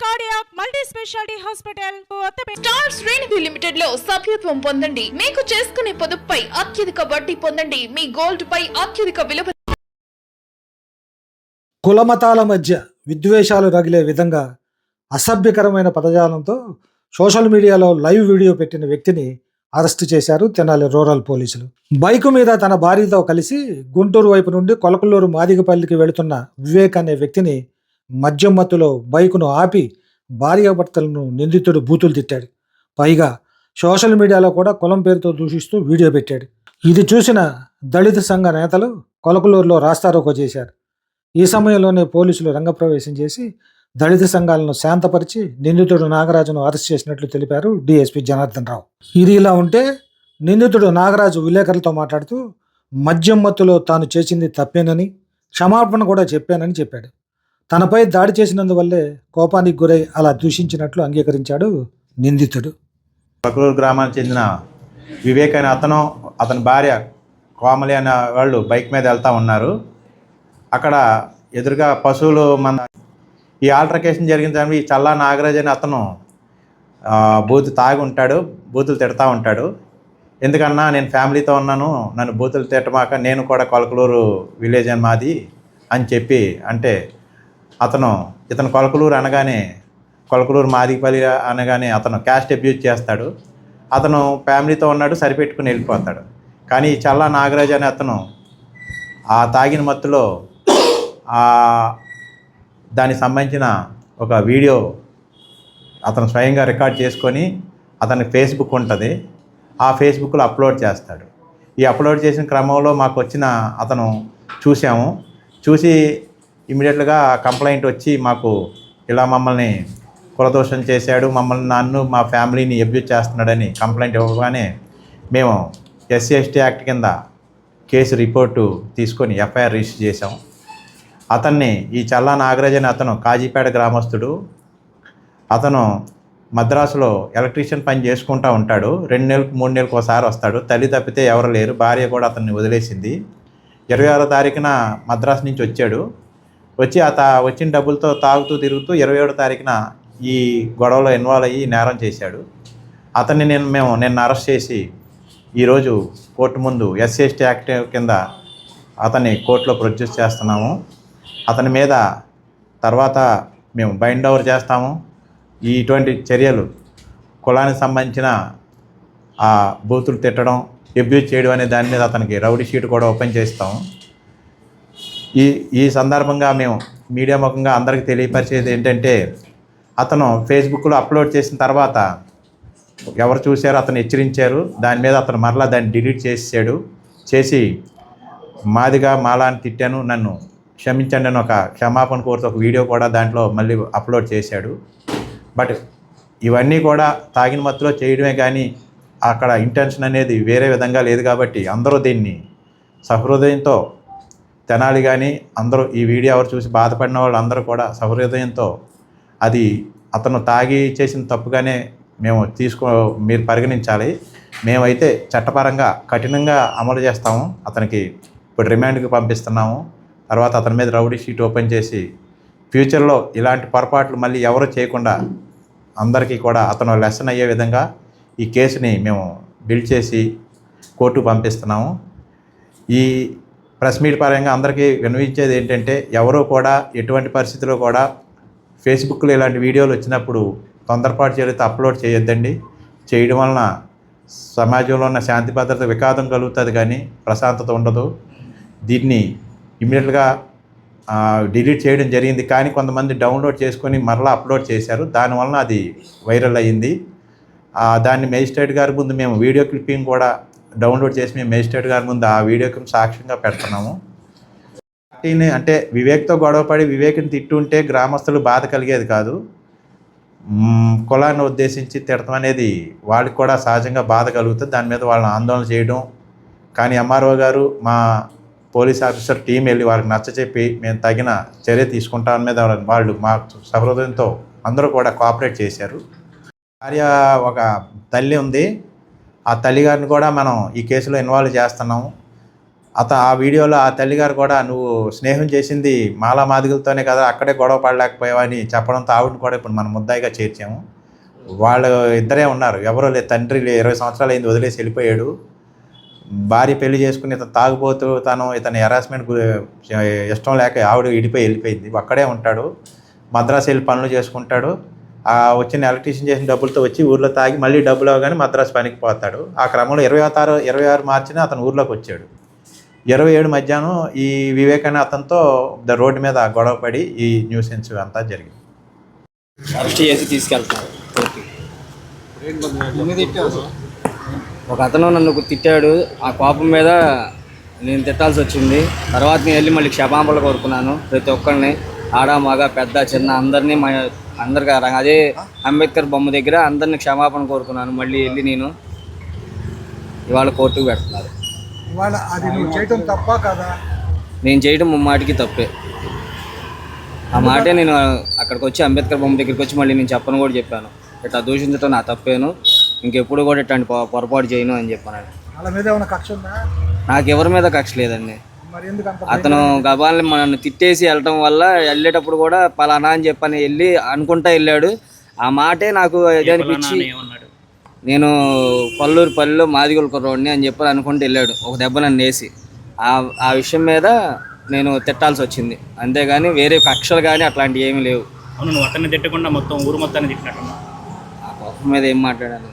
Cardiac multi speciality hospital star శ్రేణి limited లో సభ్యత్వం పొందండి. మీకు చేసుకునే పొదుపుపై అత్యధిక వడ్డీ పొందండి. మీ గోల్డ్ పై అత్యధిక విలువ. కులమతాల మధ్య విద్వేషాలు రగిలే విధంగా అసభ్యకరమైన పదజాలంతో సోషల్ మీడియాలో లైవ్ వీడియో పెట్టిన వ్యక్తిని అరెస్టు చేశారు తెనాలి రూరల్ పోలీసులు. బైకు మీద తన భార్యతో కలిసి గుంటూరు వైపు నుండి కొలకలూరు మాదిగపల్లికి వెళుతున్న వివేక్ అనే వ్యక్తిని మద్యం మత్తులో బైకును ఆపి భార్యాభర్తలను నిందితుడు బూతులు తిట్టాడు. పైగా సోషల్ మీడియాలో కూడా కులం పేరుతో దూషిస్తూ వీడియో పెట్టాడు. ఇది చూసిన దళిత సంఘ నేతలు కొలకలూరులో రాస్తారోకో చేశారు. ఈ సమయంలోనే పోలీసులు రంగప్రవేశం చేసి దళిత సంఘాలను శాంతపరిచి నిందితుడు నాగరాజును అరెస్ట్ చేసినట్లు తెలిపారు డీఎస్పీ జనార్దన్ రావు. ఇది ఇలా ఉంటే నిందితుడు నాగరాజు విలేకరులతో మాట్లాడుతూ మద్యం మత్తులో తాను చేసింది తప్పేనని, క్షమాపణ కూడా చెప్పానని చెప్పాడు. తనపై దాడి చేసినందువల్లే కోపానికి గురై అలా దూషించినట్లు అంగీకరించాడు నిందితుడు. కొలకలూరు గ్రామానికి చెందిన వివేక్ అనే అతని భార్య కోమలి అనే వాళ్ళు బైక్ మీద వెళ్తూ ఉన్నారు. అక్కడ ఎదురుగా పశువులు ఈ ఆల్ట్రకేషన్ జరిగిన దాని ఈ చల్లా నాగరాజ్ అని అతను బూతులు తిడతా ఉంటాడు. ఎందుకన్నా నేను ఫ్యామిలీతో ఉన్నాను, నన్ను బూతులు తిట్టమాక, నేను కూడా కొలకలూరు విలేజ్ అని మాది అని చెప్పి అంటే ఇతను కొలకలూరు అనగానే, కొలకలూరు మాదిగపల్లి అనగానే అతను క్యాస్ట్ అబ్యూజ్ చేస్తాడు. అతను ఫ్యామిలీతో ఉన్నాడు, సరిపెట్టుకుని వెళ్ళిపోతాడు. కానీ ఈ చల్లా నాగరాజ్ అనే అతను ఆ తాగిన మత్తులో దానికి సంబంధించిన ఒక వీడియో అతను స్వయంగా రికార్డ్ చేసుకొని అతనికి ఫేస్బుక్ ఉంటుంది, ఆ ఫేస్బుక్లో అప్లోడ్ చేస్తాడు. ఈ అప్లోడ్ చేసిన క్రమంలో మాకు వచ్చిన అతను చూసి ఇమీడియట్గా కంప్లైంట్ వచ్చి మాకు ఇలా మమ్మల్ని కులదోషం చేశాడు, నన్ను మా ఫ్యామిలీని అబ్యూజ్ చేస్తున్నాడని కంప్లైంట్ ఇవ్వగానే మేము SC/ST యాక్ట్ కింద కేసు రిపోర్టు తీసుకొని ఎఫ్ఐఆర్ రిజిస్టర్ చేశాం. ఈ చల్లా నాగరాజ్ అని అతను కాజీపేట గ్రామస్తుడు. అతను మద్రాసులో ఎలక్ట్రీషియన్ పని చేసుకుంటూ ఉంటాడు. 2 నెలలకు 3 నెలలకు ఒకసారి వస్తాడు. తల్లి తప్పితే ఎవరు లేరు, భార్య కూడా అతన్ని వదిలేసింది. 26వ తారీఖున మద్రాసు నుంచి వచ్చాడు. వచ్చిన డబ్బులతో తాగుతూ తిరుగుతూ 27వ తారీఖున ఈ గొడవలో ఇన్వాల్వ్ అయ్యి నేరం చేశాడు. మేము నిన్న అరెస్ట్ చేసి ఈరోజు కోర్టు ముందు SC/ST యాక్ట్ కింద అతన్ని కోర్టులో ప్రొడ్యూస్ చేస్తున్నాము. అతని మీద తర్వాత మేము బైండ్ ఓవర్ చేస్తాము. ఇటువంటి చర్యలు కులానికి సంబంధించిన ఆ బూతులు తిట్టడం, అబ్యూజ్ చేయడం అనే దాని మీద అతనికి రౌడీ షీట్ కూడా ఓపెన్ చేస్తాము. ఈ సందర్భంగా మేము మీడియా ముఖంగా అందరికీ తెలియపరిచేది ఏంటంటే, అతను ఫేస్బుక్లో అప్లోడ్ చేసిన తర్వాత ఎవరు చూశారో అతను హెచ్చరించారు. దాని మీద అతను మరలా దాన్ని డిలీట్ చేసి మాలా అని తిట్టాను, నన్ను క్షమించండి అని ఒక క్షమాపణ కోరుతూ ఒక వీడియో కూడా దాంట్లో మళ్ళీ అప్లోడ్ చేశాడు. బట్ ఇవన్నీ కూడా తాగిన మత్తులో చేయడమే కానీ అక్కడ ఇంటెన్షన్ అనేది వేరే విధంగా లేదు. కాబట్టి అందరూ దీన్ని సహృదయంతో తెనాలి కానీ అందరూ ఈ వీడియో ఎవరు చూసి బాధపడిన వాళ్ళు అందరూ కూడా సహృదయంతో అది అతను తాగి చేసిన తప్పుగానే మీరు పరిగణించాలి. మేమైతే చట్టపరంగా కఠినంగా అమలు చేస్తాము. అతనికి ఇప్పుడు రిమాండ్కి పంపిస్తున్నాము. తర్వాత అతని మీద రౌడీ షీట్ ఓపెన్ చేసి ఫ్యూచర్లో ఇలాంటి పొరపాట్లు మళ్ళీ ఎవరు చేయకుండా అందరికీ కూడా అతను లెసన్ అయ్యే విధంగా ఈ కేసుని మేము బిల్డ్ చేసి కోర్టుకు పంపిస్తున్నాము. ఈ ప్రెస్ మీట్ పరంగా అందరికీ విన్నవించేది ఏంటంటే, ఎవరూ కూడా ఎటువంటి పరిస్థితుల్లో కూడా ఫేస్బుక్లో ఇలాంటి వీడియోలు వచ్చినప్పుడు తొందరపాటు చర్యతో అప్లోడ్ చేయొద్దండి. చేయడం వలన సమాజంలో ఉన్న శాంతి భద్రత విఘాతం కలుగుతుంది కానీ ప్రశాంతత ఉండదు. దీన్ని ఇమ్మీడియట్గా డిలీట్ చేయడం జరిగింది. కానీ కొంతమంది డౌన్లోడ్ చేసుకొని మరలా అప్లోడ్ చేశారు. దానివలన అది వైరల్ అయ్యింది. దాన్ని మేజిస్ట్రేట్ గారి ముందు మేము వీడియో క్లిప్పింగ్ కూడా డౌన్లోడ్ చేసి మేము మేజిస్ట్రేట్ గారి ముందు ఆ వీడియోకి సాక్ష్యంగా పెడుతున్నాము. అంటే వివేక్తో గొడవపడి వివేక్ని తిట్టుంటే గ్రామస్తులు బాధ కలిగేది కాదు. కులాన్ని ఉద్దేశించి తిడతాం అనేది వాళ్ళకి కూడా సహజంగా బాధ కలుగుతుంది. దాని మీద వాళ్ళని ఆందోళన చేయడం. కానీ MRO గారు, మా పోలీస్ ఆఫీసర్ టీం వెళ్ళి వాళ్ళకి నచ్చచెప్పి మేము తగిన చర్య తీసుకుంటాం మీద వాళ్ళు మా సహృదయంతో అందరూ కూడా కోఆపరేట్ చేశారు. భార్య ఒక తల్లి ఉంది. ఆ తల్లిగారిని కూడా మనం ఈ కేసులో ఇన్వాల్వ్ చేస్తున్నాము. ఆ వీడియోలో ఆ తల్లిగారు కూడా నువ్వు స్నేహం చేసింది మాలా మాదిగలతోనే కదా, అక్కడే గొడవ పడలేకపోయావా అని చెప్పడంతో ఆవిడని కూడా ఇప్పుడు మనం ముద్దాయిగా చేర్చాము. వాళ్ళు ఇద్దరే ఉన్నారు, ఎవరో లేదు. తండ్రి 20 సంవత్సరాలు అయింది, వదిలేసి వెళ్ళిపోయాడు. భార్య పెళ్లి చేసుకుని ఇతను తాగుబోతూ ఇతని హెరాస్మెంట్ ఇష్టం లేక ఆవిడ వెళ్ళిపోయింది. ఒక్కడే ఉంటాడు, మద్రాసు వెళ్ళి పనులు చేసుకుంటాడు. వచ్చిన ఎలక్ట్రీషియన్ చేసిన డబ్బులతో వచ్చి ఊర్లో తాగి మళ్ళీ డబ్బులు అవగానే మద్రాసు పనికి పోతాడు. ఆ క్రమంలో 26 మార్చిన అతను ఊర్లోకి వచ్చాడు. 27 మధ్యాహ్నం ఈ వివేకాన్ని అతనితో రోడ్డు మీద గొడవ పడి ఈ న్యూసెన్స్ అంతా జరిగింది. అరెస్ట్ చేసి తీసుకెళ్తాను. ఒక అతను నన్ను తిట్టాడు, ఆ కోపం మీద నేను తిట్టాల్సి వచ్చింది. తర్వాత నేను వెళ్ళి మళ్ళీ క్షమాపణలు కోరుకున్నాను. ప్రతి ఒక్కరిని, ఆడ మగ పెద్ద చిన్న అందరినీ, అందరికీ అదే అంబేద్కర్ బొమ్మ దగ్గర అందరినీ క్షమాపణ కోరుకున్నాను. మళ్ళీ వెళ్ళి నేను ఇవాళ కోర్టుకు పెడుతున్నారు. నేను చేయడం ముమ్మాటికి తప్పే. ఆ మాటే నేను అక్కడికి వచ్చి అంబేద్కర్ బొమ్మ దగ్గరికి వచ్చి మళ్ళీ నేను చెప్పను కూడా చెప్పాను, ఇట్లా దూషించడం నా తప్పేను, ఇంకెప్పుడు కూడా ఇట్లాంటి పొరపాటు చేయను అని చెప్పాను. నాకు ఎవరి మీద కక్ష లేదండి. అతను గబాల్ని నన్ను తిట్టేసి వెళ్ళటం వల్ల వెళ్ళేటప్పుడు కూడా పలానా అని చెప్పని వెళ్ళి అనుకుంటా వెళ్ళాడు. ఆ మాటే నాకు ఇది అనిపించి నేను పల్లెలో మాదిగోలు కుర్రోడిని అని చెప్పి అనుకుంటూ వెళ్ళాడు. ఒక దెబ్బ నన్ను వేసి ఆ విషయం మీద నేను తిట్టాల్సి వచ్చింది, అంతేగాని వేరే కక్షలు కానీ అట్లాంటివి ఏమీ లేవు. అవును, నువ్వు అతన్ని తిట్టకుండా మొత్తం ఊరు మొత్తాన్ని తిట్టినట్టు. ఆ కోపం మీద ఏం మాట్లాడాను.